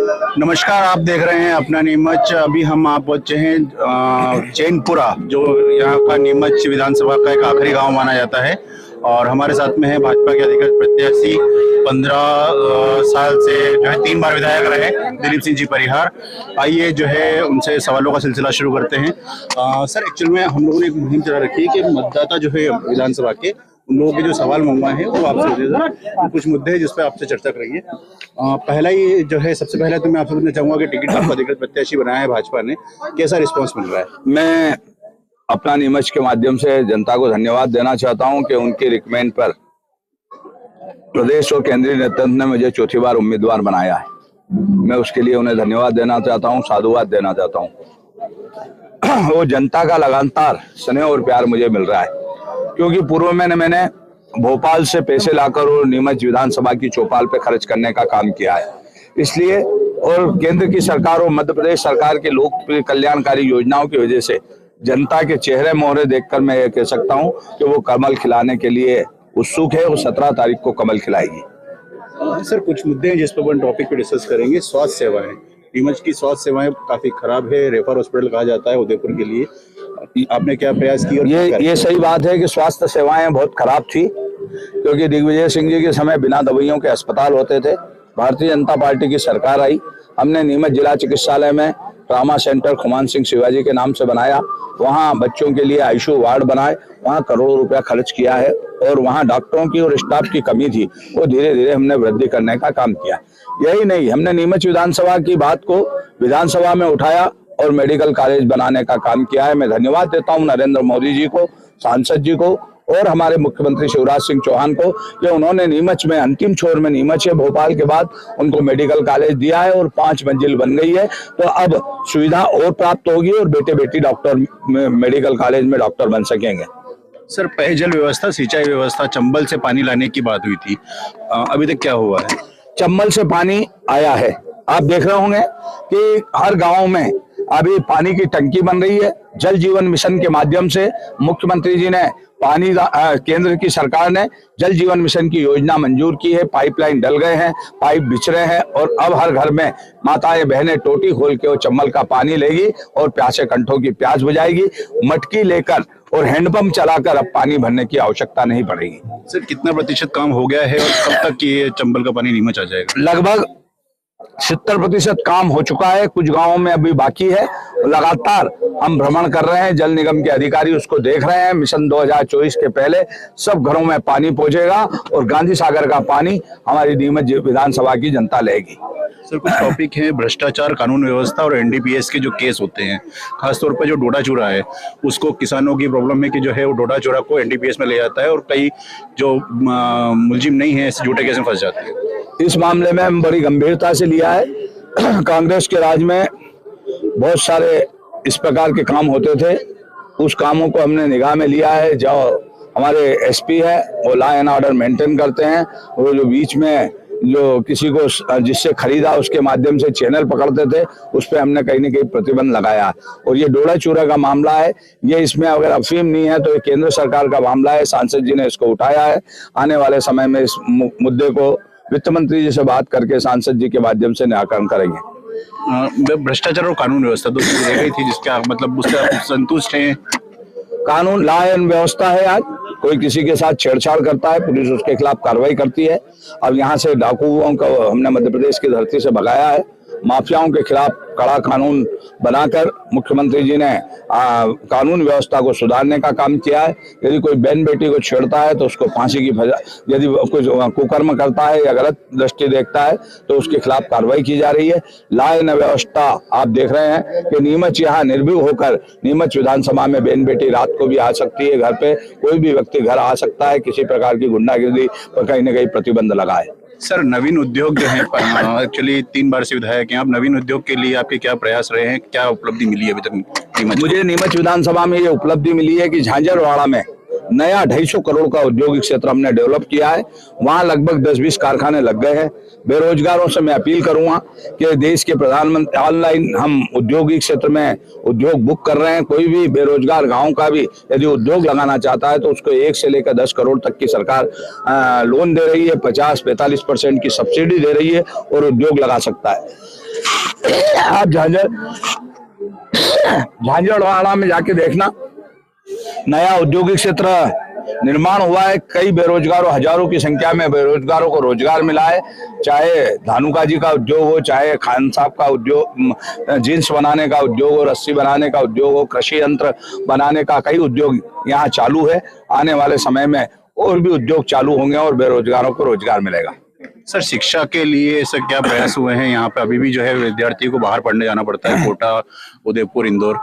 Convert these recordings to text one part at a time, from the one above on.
नमस्कार, आप देख रहे हैं अपना नीमच। अभी हम आप पहुंचे हैं चैनपुरा, जो यहाँ का नीमच विधानसभा का एक आखिरी गांव माना जाता है। और हमारे साथ में है भाजपा के अधिकृत प्रत्याशी, 15 साल से जो है 3 बार विधायक रहे, दिलीप सिंह जी परिहार। आइए जो है उनसे सवालों का सिलसिला शुरू करते हैं। सर, एक्चुअल में हम लोगों ने एक मुहिम चला रखी है कि मतदाता जो है विधानसभा के, उन लोगों के जो सवाल मंगवाए हैं वो आपसे होते हैं। कुछ मुद्दे हैं जिस पे आपसे चर्चा करेंगे। पहला ही जो है, सबसे पहले तो मैं आपसे पूछना चाहूंगा कि टिकट आपका अधिकृत प्रत्याशी बनाया है भाजपा ने, कैसा रिस्पांस मिल रहा है? मैं अपना नीमच के माध्यम से जनता को धन्यवाद देना चाहता हूं कि उनकी रिकमेंड पर प्रदेश और केंद्रीय नेतृत्व ने मुझे चौथी बार उम्मीदवार बनाया है। मैं उसके लिए उन्हें धन्यवाद देना चाहता हूं, साधुवाद देना चाहता हूं। वो जनता का लगातार स्नेह और प्यार मुझे मिल रहा है, क्योंकि पूर्व में मैंने भोपाल से पैसे लाकर और नीमच विधानसभा की चौपाल पे खर्च करने का काम किया है। इसलिए और केंद्र की सरकार और मध्य प्रदेश सरकार के लोकप्रिय कल्याणकारी योजनाओं की वजह से जनता के चेहरे मोहरे देखकर मैं ये कह सकता हूं कि वो कमल खिलाने के लिए उत्सुक है। वो 17 तारीख को कमल खिलाएगी। सर, कुछ मुद्दे हैं जिस पर वन टॉपिक पे डिस्कस करेंगे। स्वास्थ्य सेवाएं, नीमच की स्वास्थ्य सेवाएं काफी खराब है, रेफर हॉस्पिटल कहा जाता है उदयपुर के लिए। आपने क्या प्रयास किए? और ये सही बात है कि स्वास्थ्य सेवाएं बहुत खराब थी, क्योंकि दिग्विजय सिंह जी के समय बिना दवाइयों के अस्पताल होते थे। भारतीय जनता पार्टी की सरकार आई, हमने नीमच जिला चिकित्सालय में ट्रामा सेंटर खुमान सिंह शिवाजी के नाम से बनाया। वहाँ बच्चों के लिए आईसीयू वार्ड बनाए, वहाँ करोड़ों रुपया खर्च किया है। और वहाँ डॉक्टरों की और स्टाफ की कमी थी, वो धीरे धीरे हमने वृद्धि करने का काम किया। यही नहीं, हमने नीमच विधानसभा की बात को विधानसभा में उठाया और मेडिकल कॉलेज बनाने का काम किया है। मैं धन्यवाद देता हूँ नरेंद्र मोदी जी को, सांसद जी को और हमारे मुख्यमंत्री शिवराज सिंह चौहान को कि उन्होंने नीमच में, अंतिम छोर में नीमच है भोपाल के बाद, उनको मेडिकल कॉलेज दिया है और 5 मंजिल बन गई है। तो अब सुविधा और प्राप्त होगी और बेटे बेटी डॉक्टर मेडिकल कॉलेज में डॉक्टर बन सकेंगे। सर, पेयजल व्यवस्था, सिंचाई व्यवस्था, चंबल से पानी लाने की बात हुई थी, अभी तक क्या हुआ है? चंबल से पानी आया है। आप देख रहे होंगे कि हर गांव में अभी पानी की टंकी बन रही है। जल जीवन मिशन के माध्यम से मुख्यमंत्री जी ने पानी, केंद्र की सरकार ने जल जीवन मिशन की योजना मंजूर की है। पाइपलाइन डल गए हैं, पाइप बिछ रहे हैं और अब हर घर में माताएं बहनें टोटी खोल के वो चंबल का पानी लेगी और प्यासे कंठों की प्यास बुझाएगी। मटकी लेकर और हैंडपंप चलाकर अब पानी भरने की आवश्यकता नहीं पड़ेगी। सर, कितना प्रतिशत काम हो गया है और कब तक ये चंबल का पानी नीमच आ जाएगा? लगभग 70% काम हो चुका है, कुछ गांवों में अभी बाकी है। लगातार हम भ्रमण कर रहे हैं, जल निगम के अधिकारी उसको देख रहे हैं। मिशन 2024 के पहले सब घरों में पानी पहुंचेगा और गांधी सागर का पानी हमारी नीमच विधानसभा की जनता लेगी। सर, कुछ टॉपिक है भ्रष्टाचार, कानून व्यवस्था और एनडीपीएस के जो केस होते हैं, खासतौर पर जो डोडा चूरा है, उसको किसानों की प्रॉब्लम है कि जो है वो डोडा चूरा को एनडीपीएस में ले जाता है और कई जो मुलजिम नहीं है झूठे केस में फंस जाते हैं। इस मामले में हम बड़ी गंभीरता से लिया है। कांग्रेस के राज में बहुत सारे इस प्रकार के काम होते थे, उस कामों को हमने निगाह में लिया है। जो हमारे एसपी है वो लॉ एंड ऑर्डर मेंटेन करते हैं। वो जो बीच में जो किसी को जिससे खरीदा उसके माध्यम से चैनल पकड़ते थे, उस पर हमने कहीं न कहीं प्रतिबंध लगाया। और ये डोडा चूरा का मामला है, ये इसमें अगर अफीम नहीं है तो ये केंद्र सरकार का मामला है। सांसद जी ने इसको उठाया है। आने वाले समय में इस मुद्दे को वित्त मंत्री जी से बात करके सांसद जी के माध्यम से निराकरण करेंगे। भ्रष्टाचार और कानून व्यवस्था दो चीजें रह गई थी, जिसका मतलब उससे आप संतुष्ट हैं? कानून, लॉ एंड व्यवस्था है। आज कोई किसी के साथ छेड़छाड़ करता है, पुलिस उसके खिलाफ कार्रवाई करती है। अब यहाँ से डाकुओं को हमने मध्य प्रदेश की धरती से भगाया है। माफियाओं के खिलाफ कड़ा कानून बनाकर मुख्यमंत्री जी ने कानून व्यवस्था को सुधारने का काम किया है। यदि कोई बहन बेटी को छेड़ता है तो उसको फांसी की सजा, यदि कोई कुकर्म करता है या गलत दृष्टि देखता है तो उसके खिलाफ कार्रवाई की जा रही है। लॉ एंड व्यवस्था आप देख रहे हैं कि नीमच यहाँ निर्भीक होकर नीमच विधानसभा में बहन बेटी रात को भी आ सकती है, घर पे कोई भी व्यक्ति घर आ सकता है। किसी प्रकार की गुंडागिर्दी पर कहीं न कहीं प्रतिबंध लगा है। सर, नवीन उद्योग जो है, एक्चुअली 3 बार से विधायक हैं आप, नवीन उद्योग के लिए आपके क्या प्रयास रहे हैं, क्या उपलब्धि मिली है अभी तक नीमच? मुझे नीमच विधानसभा में ये उपलब्धि मिली है कि झांझरवाड़ा में नया 250 करोड़ का औद्योगिक क्षेत्र हमने डेवलप किया है। वहां लगभग 10-20 कारखाने लग गए हैं। बेरोजगारों से मैं अपील करूंगा कि देश के प्रधानमंत्री ऑनलाइन हम औद्योगिक क्षेत्र में उद्योग बुक कर रहे हैं। कोई भी बेरोजगार गांव का भी यदि उद्योग लगाना चाहता है तो उसको 1 से लेकर 10 करोड़ तक की सरकार लोन दे रही है, 50-45% की सब्सिडी दे रही है और उद्योग लगा सकता है। आप झांझड़वाड़ा में जाके देखना, नया औद्योगिक क्षेत्र निर्माण हुआ है। कई बेरोजगारों, हजारों की संख्या में बेरोजगारों को रोजगार मिला है। चाहे धानुका जी का उद्योग हो, चाहे खान साहब का उद्योग, जींस बनाने का उद्योग हो, रस्सी बनाने का उद्योग हो, कृषि यंत्र बनाने का, कई उद्योग यहाँ चालू है। आने वाले समय में और भी उद्योग चालू होंगे और बेरोजगारों को रोजगार मिलेगा। सर, शिक्षा के लिए ऐसे क्या प्रयास हुए हैं? यहाँ पे अभी भी जो है विद्यार्थी को बाहर पढ़ने जाना पड़ता है, कोटा, उदयपुर, इंदौर।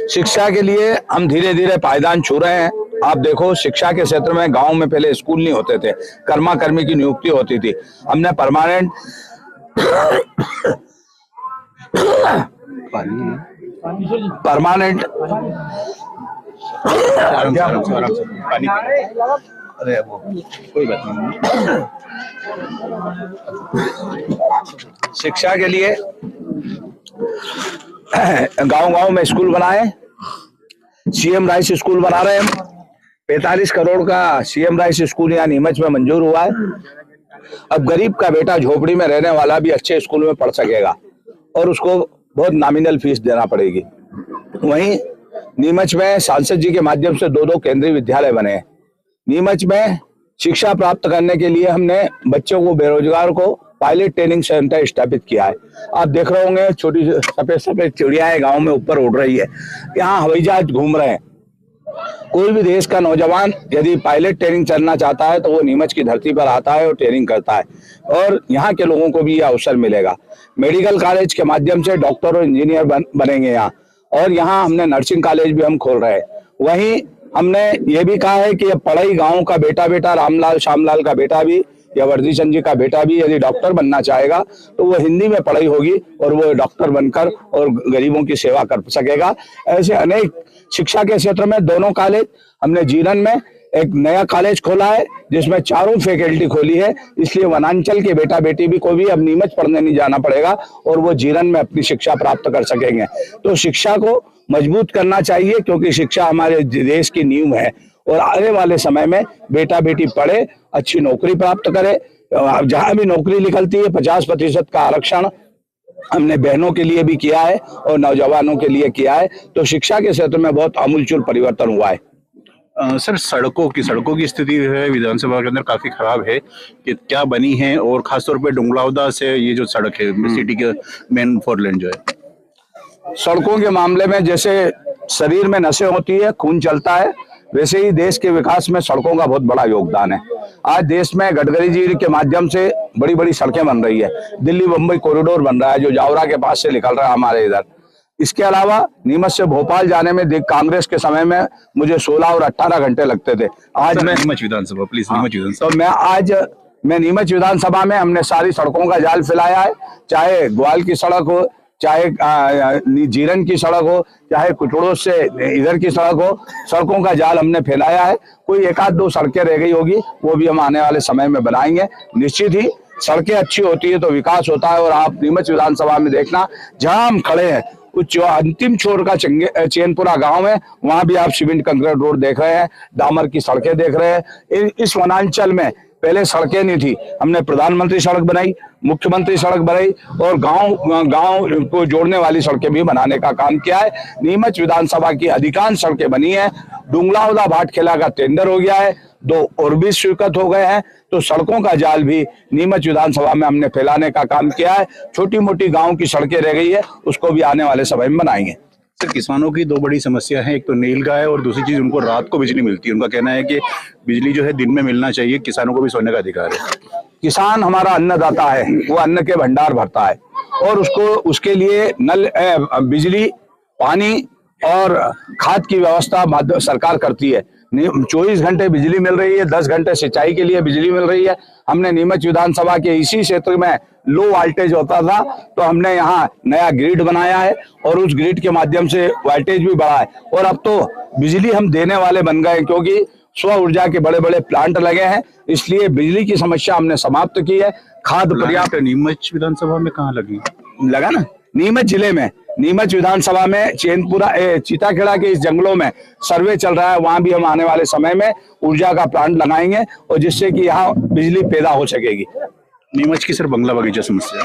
शिक्षा के लिए हम धीरे धीरे पायदान छू रहे हैं। आप देखो, शिक्षा के क्षेत्र में गांव में पहले स्कूल नहीं होते थे, कर्मा कर्मी की नियुक्ति होती थी। हमने परमानेंट अरे वो कोई बात नहीं। शिक्षा के लिए गांव-गांव में स्कूल बनाए। सीएम राइस स्कूल बना रहे हैं। 45 करोड़ का सीएम राइस स्कूल यहाँ नीमच में मंजूर हुआ है। अब गरीब का बेटा झोपड़ी में रहने वाला भी अच्छे स्कूल में पढ़ सकेगा और उसको बहुत नॉमिनल फीस देना पड़ेगी। वहीं नीमच में सांसद जी के माध्यम से 2-2 केंद्रीय विद्यालय बने हैं। नीमच में शिक्षा प्राप्त करने के लिए हमने बच्चों को, बेरोजगार को पायलट ट्रेनिंग सेंटर स्थापित किया है। आप देख रहे होंगे, छोटी सफेद सफेद चिड़ियाएं गांव में ऊपर उड़ रही है। यहाँ हवाई जहाज घूम रहे हैं। कोई भी देश का नौजवान यदि पायलट ट्रेनिंग करना चाहता है तो वो नीमच की धरती पर आता है और ट्रेनिंग करता है और यहाँ के लोगों को भी यह अवसर मिलेगा। मेडिकल कॉलेज के माध्यम से डॉक्टर और इंजीनियर बनेंगे यहाँ, और यहाँ हमने नर्सिंग कॉलेज भी हम खोल रहे हैं। वहीं हमने ये भी कहा है कि पढ़ई गांव का बेटा रामलाल श्यामलाल का बेटा भी या वर्दी चंद जी का बेटा भी यदि डॉक्टर बनना चाहेगा तो वो हिंदी में पढ़ाई होगी और वो डॉक्टर बनकर और गरीबों की सेवा कर सकेगा। ऐसे अनेक शिक्षा के क्षेत्र में दोनों कॉलेज हमने जीरन में एक नया कॉलेज खोला है जिसमें 4 फैकल्टी खोली है। इसलिए वनांचल के बेटा बेटी भी को भी अब नीमच पढ़ने नहीं जाना पड़ेगा और वो जीरन में अपनी शिक्षा प्राप्त कर सकेंगे। तो शिक्षा को मजबूत करना चाहिए क्योंकि शिक्षा हमारे देश की नींव है और आने वाले समय में बेटा बेटी पढ़े, अच्छी नौकरी प्राप्त करे। जहां भी नौकरी निकलती है 50% का आरक्षण हमने बहनों के लिए भी किया है और नौजवानों के लिए किया है। तो शिक्षा के क्षेत्र में बहुत आमूलचूल परिवर्तन हुआ है। सर, सड़कों की स्थिति है विधानसभा के अंदर काफी खराब है कि क्या बनी है, और खासतौर पे डुंगलावदा से ये जो सड़क है सिटी के मेन 4 लेन जो है, सड़कों के मामले में जैसे शरीर में नसें होती है, खून चलता है, वैसे ही देश के विकास में सड़कों का बहुत बड़ा योगदान है। आज देश में गडकरी जी के माध्यम से बड़ी बड़ी सड़कें बन रही है। दिल्ली बम्बई कॉरिडोर बन रहा है जो जावरा के पास से निकल रहा है हमारे इधर। इसके अलावा नीमच से भोपाल जाने में कांग्रेस के समय में मुझे 16 और 18 घंटे लगते थे। आज मैं नीमच विधानसभा, प्लीज नीमच विधानसभा। तो मैं नीमच विधानसभा में हमने सारी सड़कों का जाल फैलाया है, चाहे ग्वाल की सड़क हो, चाहे जीरन की सड़क हो, चाहे कुटड़ों से इधर की सड़क हो, सड़कों का जाल हमने फैलाया है। कोई 1-2 सड़कें रह गई होगी, वो भी हम आने वाले समय में बनाएंगे। निश्चित ही सड़कें अच्छी होती है तो विकास होता है। और आप नीमच विधानसभा में देखना, जहां हम खड़े हैं कुछ जो अंतिम छोर का चैनपुरा गांव है, वहां भी आप सीमेंट कंक्रीट रोड देख रहे हैं, डामर की सड़कें देख रहे हैं। इस वनांचल में पहले सड़कें नहीं थी, हमने प्रधानमंत्री सड़क बनाई, मुख्यमंत्री सड़क बनाई और गांव को जोड़ने वाली सड़कें भी बनाने का काम किया है। नीमच विधानसभा की अधिकांश सड़कें बनी है। डुंगलावदा भाटखेला का टेंडर हो गया है, 2 और भी स्वीकृत हो गए हैं। तो सड़कों का जाल भी नीमच विधानसभा में हमने फैलाने का काम किया है। छोटी मोटी गांव की सड़कें रह गई है, उसको भी आने वाले समय में बनाएंगे। सर, किसानों की 2 बड़ी समस्या है, एक तो नीलगाय और दूसरी चीज उनको रात को बिजली मिलती है। उनका कहना है कि बिजली जो है दिन में मिलना चाहिए, किसानों को भी सोने का अधिकार है। किसान हमारा अन्नदाता है, वो अन्न के भंडार भरता है और उसके लिए बिजली, पानी और खाद की व्यवस्था सरकार करती है। 24 घंटे बिजली मिल रही है, 10 घंटे सिंचाई के लिए बिजली मिल रही है। हमने नीमच विधानसभा के इसी क्षेत्र में लो वोल्टेज होता था तो हमने यहाँ नया ग्रिड बनाया है और उस ग्रिड के माध्यम से वोल्टेज भी बढ़ा है और अब तो बिजली हम देने वाले बन गए, क्योंकि स्व ऊर्जा के बड़े बड़े प्लांट लगे हैं, इसलिए बिजली की समस्या हमने समाप्त की है। खाद पर्याप्त। नीमच विधानसभा में कहाँ लगी? लगा ना, नीमच जिले में, नीमच विधानसभा में चैनपुरा चीताखेड़ा के इस जंगलों में सर्वे चल रहा है। वहां भी हम आने वाले समय में ऊर्जा का प्लांट लगाएंगे और जिससे कि यहाँ बिजली पैदा हो सकेगी। नीमच की सिर्फ बंगला बगीचा समस्या?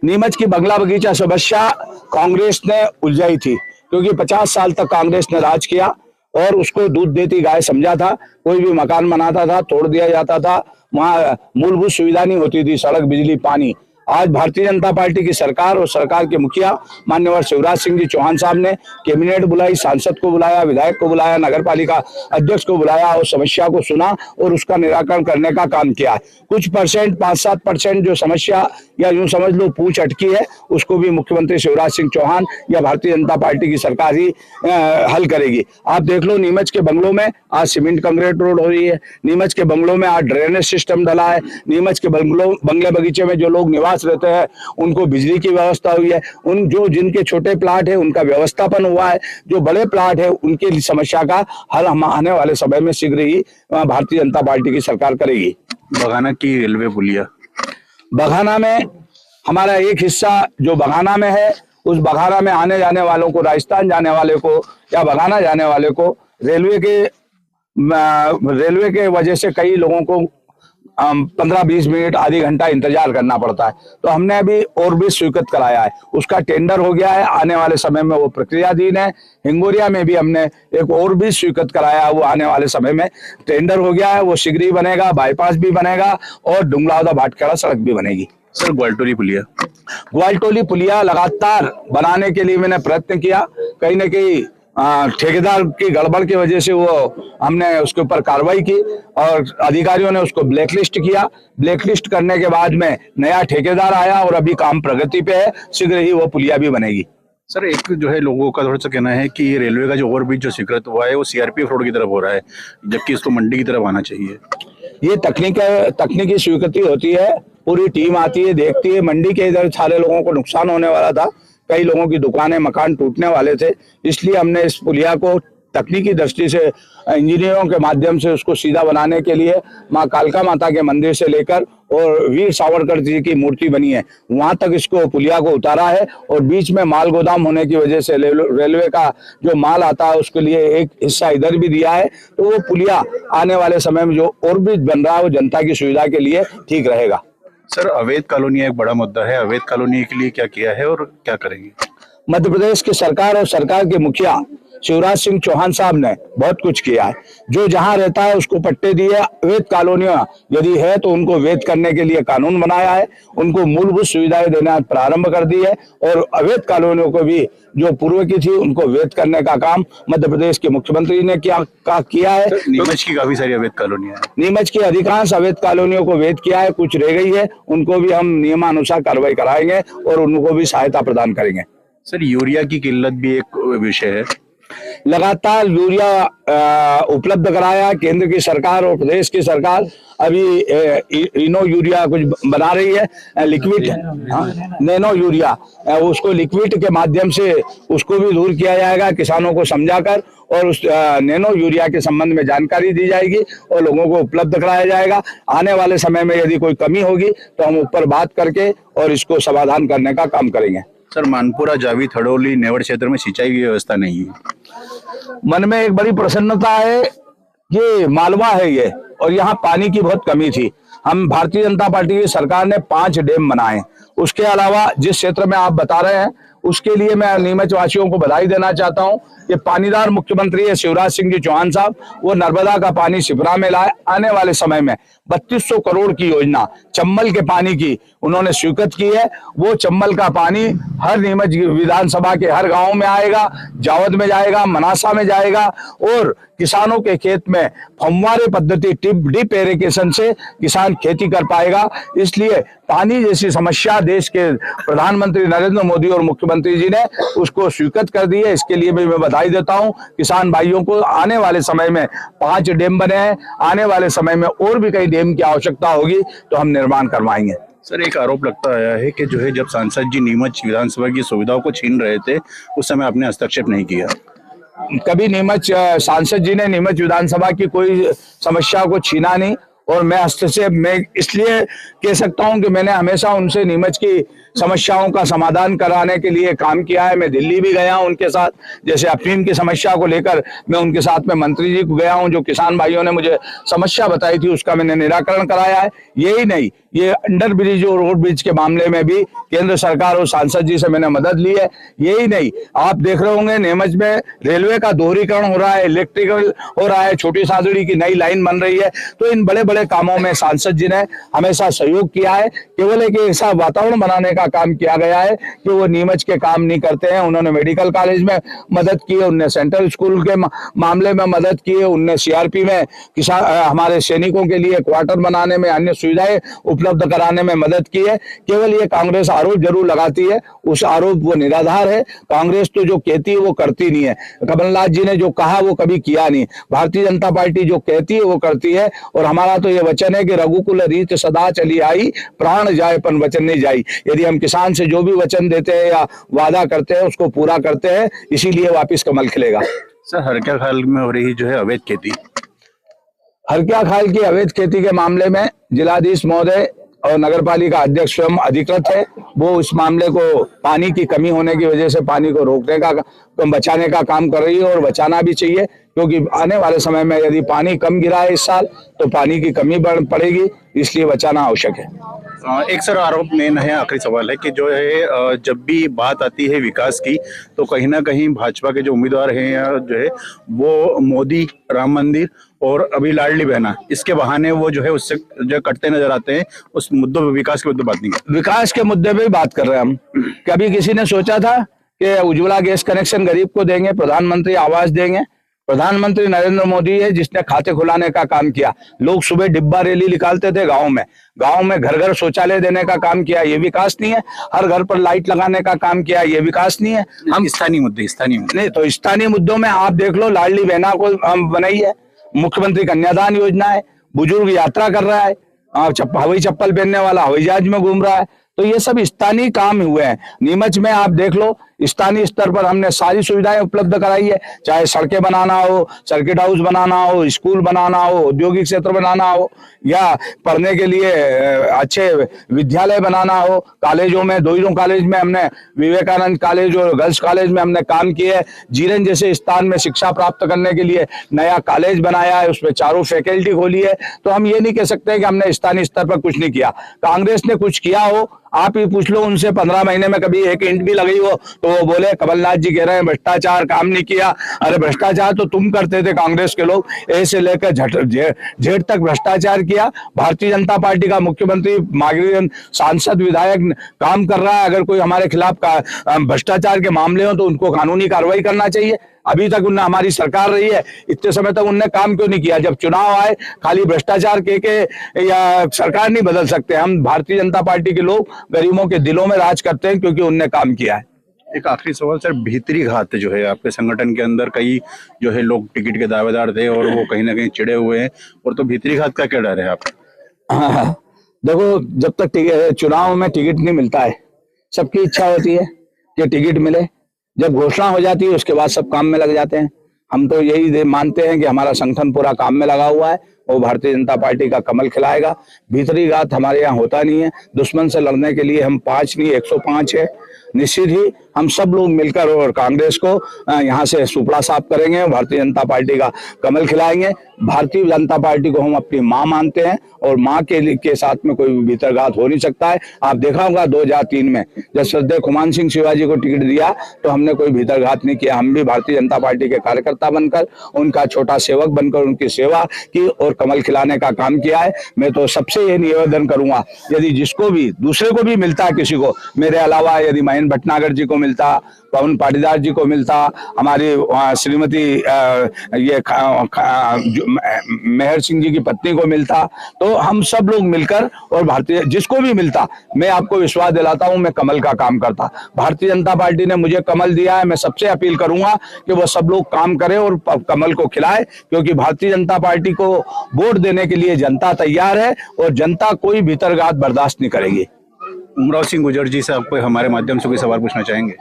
नीमच की बंगला बगीचा समस्या कांग्रेस ने उलझाई थी, क्योंकि 50 साल तक कांग्रेस ने राज किया और उसको दूध देती गाय समझा था। कोई भी मकान बनाता था तोड़ दिया जाता था, वहां मूलभूत सुविधा नहीं होती थी, सड़क, बिजली, पानी। आज भारतीय जनता पार्टी की सरकार और सरकार के मुखिया माननीय शिवराज सिंह जी चौहान साहब ने कैबिनेट बुलाई, सांसद को बुलाया, विधायक को बुलाया, नगर पालिका अध्यक्ष को बुलाया और समस्या को सुना और उसका निराकरण करने का काम किया है। कुछ परसेंट, 5-7% जो समस्या या यूं समझ लो पूछ अटकी है, उसको भी मुख्यमंत्री शिवराज सिंह चौहान या भारतीय जनता पार्टी की सरकार ही हल करेगी। आप देख लो, नीमच के बंगलों में आज सीमेंट कंक्रीट रोड हो रही है, नीमच के बंगलों में आज ड्रेनेज सिस्टम डला है, नीमच के बंगले बगीचे में जो लोग निवास रहते हैं उनको बिजली की व्यवस्था हुई है, जिनके छोटे प्लाट है उनका व्यवस्थापन हुआ है, जो बड़े प्लाट है उनकी समस्या का हल हम आने वाले समय में शीघ्र ही भारतीय जनता पार्टी की सरकार करेगी। बघाना की रेलवे पुलिया, बघाना में हमारा एक हिस्सा जो बघाना में है, उस बघाना में आने जाने वालों को, राजस्थान जाने वाले को या बघाना जाने वाले को रेलवे के वजह से कई लोगों को 15-20 मिनट, आधी घंटा इंतजार करना पड़ता है। तो हमने अभी ओवरब्रिज स्वीकृत कराया है, उसका टेंडर हो गया है, आने वाले समय में वो प्रक्रियाधीन है। हिंगोरिया में भी हमने एक ओवरब्रिज स्वीकृत कराया है, वो आने वाले समय में टेंडर हो गया है, वो शीघ्र ही बनेगा, बाईपास भी बनेगा और डुंगलावदा भाटखेड़ा सड़क भी बनेगी। सर ग्वालटोली पुलिया, ग्वालटोली पुलिया लगातार बनाने के लिए मैंने प्रयत्न किया, कहीं ना कहीं ठेकेदार की गड़बड़ की वजह से वो हमने उसके ऊपर कार्रवाई की और अधिकारियों ने उसको ब्लैकलिस्ट किया। ब्लैकलिस्ट करने के बाद में नया ठेकेदार आया और अभी काम प्रगति पे है, शीघ्र ही वो पुलिया भी बनेगी। सर एक जो है लोगों का थोड़ा सा कहना है कि रेलवे का जो ओवरब्रिज जो स्वीकृत हुआ है वो सीआरपीएफ रोड की तरफ हो रहा है, जबकि इसको मंडी की तरफ आना चाहिए। ये तकनीकी स्वीकृति होती है, पूरी टीम आती है, देखती है। मंडी के इधर सारे लोगों को नुकसान होने वाला था, कई लोगों की दुकानें, मकान टूटने वाले थे, इसलिए हमने इस पुलिया को तकनीकी दृष्टि से इंजीनियरों के माध्यम से उसको सीधा बनाने के लिए माँ कालका माता के मंदिर से लेकर और वीर सावरकर जी की मूर्ति बनी है वहां तक इसको पुलिया को उतारा है। और बीच में माल गोदाम होने की वजह से रेलवे का जो माल आता है उसके लिए एक हिस्सा इधर भी दिया है। तो वो पुलिया आने वाले समय में जो और भी बन रहा है वो जनता की सुविधा के लिए ठीक रहेगा। सर अवैध कॉलोनी एक बड़ा मुद्दा है, अवैध कॉलोनी के लिए क्या किया है और क्या करेंगे? मध्य प्रदेश की सरकार और सरकार के मुखिया शिवराज सिंह चौहान साहब ने बहुत कुछ किया है। जो जहां रहता है उसको पट्टे दिए, अवैध कॉलोनियां यदि है तो उनको वैध करने के लिए कानून बनाया है, उनको मूलभूत सुविधाएं देना प्रारंभ कर दी है और अवैध कॉलोनियों को भी जो पूर्व की थी उनको वैध करने का काम मध्य प्रदेश के मुख्यमंत्री ने किया है। नीमच की काफी सारी अवैध कॉलोनियां हैं, नीमच की अधिकांश अवैध कॉलोनियों को वैध किया है, कुछ रह गई है, उनको भी हम नियमानुसार कार्रवाई कराएंगे और उनको भी सहायता प्रदान करेंगे। सर यूरिया की किल्लत भी एक विषय है, लगातार यूरिया उपलब्ध कराया केंद्र की सरकार और प्रदेश की सरकार। अभी इनो यूरिया कुछ बना रही है, लिक्विड नैनो यूरिया, उसको लिक्विड के माध्यम से उसको भी दूर किया जाएगा किसानों को समझाकर, और उस नैनो यूरिया के संबंध में जानकारी दी जाएगी और लोगों को उपलब्ध कराया जाएगा। आने वाले समय में यदि कोई कमी होगी तो हम ऊपर बात करके और इसको समाधान करने का काम करेंगे। सर मानपुरा, जावी, थड़ौली, नेवड़ क्षेत्र में सिंचाई की व्यवस्था नहीं है। मन में एक बड़ी प्रसन्नता है, ये मालवा है ये, और यहाँ पानी की बहुत कमी थी। हम भारतीय जनता पार्टी की सरकार ने 5 डैम बनाए। उसके अलावा जिस क्षेत्र में आप बता रहे हैं उसके लिए मैं नीमच वासियों को बधाई देना चाहता हूं। ये पानीदार मुख्यमंत्री है शिवराज सिंह जी चौहान साहब, वो नर्मदा का पानी शिप्रा में लाए। आने वाले समय में 3200 करोड़ की योजना चंबल के पानी की उन्होंने स्वीकृत की है। वो चंबल का पानी हर नीमच विधानसभा के हर गांव में आएगा, जावद में जाएगा, मनासा में जाएगा और किसानों के खेत में फव्वारे पद्धति ड्रिप इरिगेशन से किसान खेती कर पाएगा। इसलिए पानी जैसी समस्या देश के प्रधानमंत्री नरेंद्र मोदी और मुख्यमंत्री जी ने उसको स्वीकृत कर दी है। इसके लिए भी मैं बधाई देता हूं किसान भाइयों को। आने वाले समय में 5 डैम बने हैं, आने वाले समय में और भी कई डैम की आवश्यकता होगी तो हम निर्माण करवाएंगे। सर एक आरोप लगता आया है कि जो है जब सांसद जी नीमच विधानसभा की सुविधाओं को छीन रहे थे उस समय आपने हस्तक्षेप नहीं किया। कभी नीमच सांसद जी ने नीमच विधानसभा की कोई समस्या को छीना नहीं, और मैं हस्तक्षेप मैं इसलिए कह सकता हूं कि मैंने हमेशा उनसे नीमच की समस्याओं का समाधान कराने के लिए काम किया है। मैं दिल्ली भी गया हूं उनके साथ, जैसे अफीम की समस्या को लेकर मैं उनके साथ में मंत्री जी को गया हूं, जो किसान भाइयों ने मुझे समस्या बताई थी उसका मैंने निराकरण कराया है। यही नहीं, ये अंडर ब्रिज और रोड ब्रिज के मामले में भी केंद्र सरकार और सांसद जी से मैंने मदद ली है। यही नहीं, आप देख रहे होंगे नीमच में रेलवे का दोहरीकरण हो रहा है, इलेक्ट्रिकल हो रहा है, छोटी सादड़ी की नई लाइन बन रही है। तो इन बड़े बड़े कामों में सांसद जी ने हमेशा सहयोग किया है। केवल एक ऐसा वातावरण बनाने का काम किया गया है कि वो नीमच के काम नहीं करते हैं। उन्होंने मेडिकल कॉलेज में मदद की है, उनने सेंट्रल स्कूल के मामले में मदद की है, उनने सीआरपी में किसान हमारे सैनिकों के लिए क्वार्टर बनाने में, अन्य सुविधाएं उपलब्ध कराने में मदद की है। केवल ये कांग्रेस आरोप जरूर लगाती है, उस आरोप वो निराधार है। कांग्रेस तो जो कहती है वो करती नहीं है। कमलनाथ जी ने जो कहा वो कभी किया नहीं। भारतीय जनता पार्टी जो कहती है वो करती है, और हमारा तो ये वचन है कि रघुकुल रीत सदा चली आई, प्राण जाए पर वचन नहीं जाई। यदि हम किसान से जो भी वचन देते हैं या वादा करते हैं उसको पूरा करते हैं, इसीलिए वापिस कमल खिलेगा। सर, हरक्या खाल में हो रही जो है अवैध खेती, हरक्या खाल की अवैध खेती के मामले में जिलाधीश महोदय और नगरपालिका अध्यक्ष स्वयं अधिकृत है। वो इस मामले को पानी की कमी होने की वजह से पानी को रोकने का, बचाने का काम कर रही है, और बचाना भी चाहिए, क्योंकि आने वाले समय में यदि पानी कम गिरा है इस साल तो पानी की कमी पड़ेगी, इसलिए बचाना आवश्यक है। एक सर आरोप मेन है, आखिरी सवाल है कि जो है जब भी बात आती है विकास की तो कहीं ना कहीं भाजपा के जो उम्मीदवार हैं या जो है वो मोदी, राम मंदिर और अभी लाडली बहना, इसके बहाने वो जो है उससे जो कटते नजर आते हैं। उस मुद्दों पे, विकास के मुद्दे बात नहीं करते। विकास के मुद्दे पे बात कर रहे हैं हम। कभी किसी ने सोचा था कि उज्ज्वला गैस कनेक्शन गरीब को देंगे, प्रधानमंत्री आवास देंगे? प्रधानमंत्री नरेंद्र मोदी है जिसने खाते खुलाने का काम किया। लोग सुबह डिब्बा रैली निकालते थे गांव में घर घर शौचालय देने का काम किया, ये विकास नहीं है? हर घर पर लाइट लगाने का काम किया, ये विकास नहीं है? हम स्थानीय मुद्दे नहीं, तो स्थानीय मुद्दों में आप देख लो, लाडली बहना को बनाई है, मुख्यमंत्री कन्यादान योजना है, बुजुर्ग यात्रा कर रहा है, हवाई चप्पल पहनने वाला हवाई जहाज में घूम रहा है। तो ये सब स्थानीय काम हुए हैं। नीमच में आप देख लो, स्थानीय स्तर पर हमने सारी सुविधाएं उपलब्ध कराई है, चाहे सड़कें बनाना हो, सर्किट हाउस बनाना हो, स्कूल बनाना हो, औद्योगिक क्षेत्र बनाना हो, या पढ़ने के लिए अच्छे विद्यालय बनाना हो। कॉलेजों में, दोनों कॉलेज में हमने, विवेकानंद कॉलेज और गर्ल्स कॉलेज में हमने काम किए है। जीरन जैसे स्थान में शिक्षा प्राप्त करने के लिए नया कॉलेज बनाया है, उसमें चारों फैकल्टी खोली है। तो हम ये नहीं कह सकते कि हमने स्थानीय स्तर पर कुछ नहीं किया। कांग्रेस ने कुछ किया हो, आप ही पूछ लो उनसे, 15 महीने में कभी एक इंट भी लगी हो तो वो बोले कमलनाथ जी कह रहे हैं भ्रष्टाचार काम नहीं किया। अरे भ्रष्टाचार तो तुम करते थे, कांग्रेस के लोग, ए से लेकर जेड तक भ्रष्टाचार किया। भारतीय जनता पार्टी का मुख्यमंत्री, मागरीन सांसद, विधायक काम कर रहा है। अगर कोई हमारे खिलाफ भ्रष्टाचार के मामले हो तो उनको कानूनी कार्रवाई करना चाहिए। अभी तक उन्हें, हमारी सरकार रही है, इतने समय तक उनने काम क्यों नहीं किया? जब चुनाव आए खाली भ्रष्टाचार के या सरकार नहीं बदल सकते। हम भारतीय जनता पार्टी के लोग गरीबों के दिलों में राज करते हैं क्योंकि उनने काम किया है। एक आखिरी सवाल सर, भीतरी घात जो है आपके संगठन के अंदर, कई जो है लोग टिकट के दावेदार थे और वो कहीं ना कहीं चिड़े हुए हैं, और तो भीतरी घात का क्या डर है आप? हाँ, देखो, जब तक चुनाव में टिकट नहीं मिलता है, सबकी इच्छा होती है कि टिकट मिले। जब घोषणा हो जाती है उसके बाद सब काम में लग जाते हैं। हम तो यही मानते हैं कि हमारा संगठन पूरा काम में लगा हुआ है, वो भारतीय जनता पार्टी का कमल खिलाएगा। भीतरी घात हमारे यहाँ होता नहीं है। दुश्मन से लड़ने के लिए हम 5 नहीं 105 है। निश्चित ही हम सब लोग मिलकर और कांग्रेस को यहाँ से सुपड़ा साफ करेंगे, भारतीय जनता पार्टी का कमल खिलाएंगे। भारतीय जनता पार्टी को हम अपनी माँ मानते हैं, और माँ के साथ में कोई भीतरघात हो नहीं सकता है। आप देखा होगा 2003 में जब श्रद्धेय खुमान सिंह शिवाजी को टिकट दिया तो हमने कोई भीतरघात नहीं किया। हम भी भारतीय जनता पार्टी के कार्यकर्ता बनकर, उनका छोटा सेवक बनकर उनकी सेवा की और कमल खिलाने का काम किया है। मैं तो सबसे ये निवेदन करूंगा, यदि जिसको भी, दूसरे को भी मिलता है, किसी को मेरे अलावा यदि महेंद्र भटनागर जी को मिलता, पवन पाटीदार जी को मिलता, हमारी श्रीमती मेहर सिंह जी की पत्नी को मिलता, तो हम सब लोग मिलकर, और भारतीय जिसको भी मिलता, मैं आपको विश्वास दिलाता हूं मैं कमल का काम करता। भारतीय जनता पार्टी ने मुझे कमल दिया है, मैं सबसे अपील करूंगा कि वो सब लोग काम करें और कमल को खिलाए, क्योंकि भारतीय जनता पार्टी को वोट देने के लिए जनता तैयार है और जनता कोई भीतरघात बर्दाश्त नहीं करेगी। उमराव सिंह गुर्जर जी से आपको हमारे माध्यम से कोई सवाल पूछना चाहेंगे?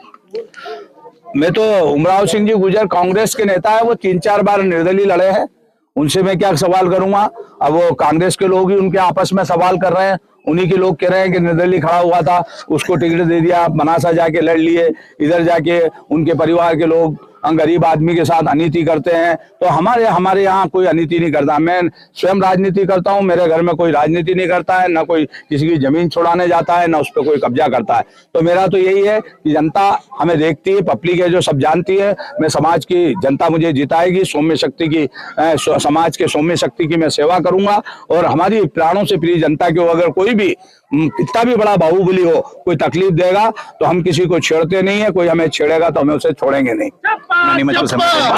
मैं तो उमराव सिंह जी गुजर कांग्रेस के नेता है, वो 3-4 बार निर्दलीय लड़े हैं, उनसे मैं क्या सवाल करूंगा। अब वो कांग्रेस के लोग ही उनके आपस में सवाल कर रहे हैं, उन्हीं के लोग कह रहे हैं कि निर्दलीय खड़ा हुआ था, उसको टिकट दे दिया, मनासा जाके लड़ लिए, इधर जाके उनके परिवार के लोग गरीब आदमी के साथ अनीति करते हैं। तो हमारे यहाँ कोई अनीति नहीं करता। मैं स्वयं राजनीति करता हूँ, मेरे घर में कोई राजनीति नहीं करता है, ना कोई किसी की जमीन छुड़ाने जाता है, ना उस पर कोई कब्जा करता है। तो मेरा तो यही है कि जनता हमें देखती है, पब्लिक है जो सब जानती है। मैं समाज की जनता मुझे जिताएगी, सौम्य शक्ति की समाज के सौम्य शक्ति की मैं सेवा करूंगा। और हमारी प्राणों से प्रिय जनता को अगर कोई भी कितना भी बड़ा बाहुबली हो कोई तकलीफ देगा तो हम किसी को छेड़ते नहीं है, कोई हमें छेड़ेगा तो हमें उसे छोड़ेंगे नहीं। नीमच को समझते हैं।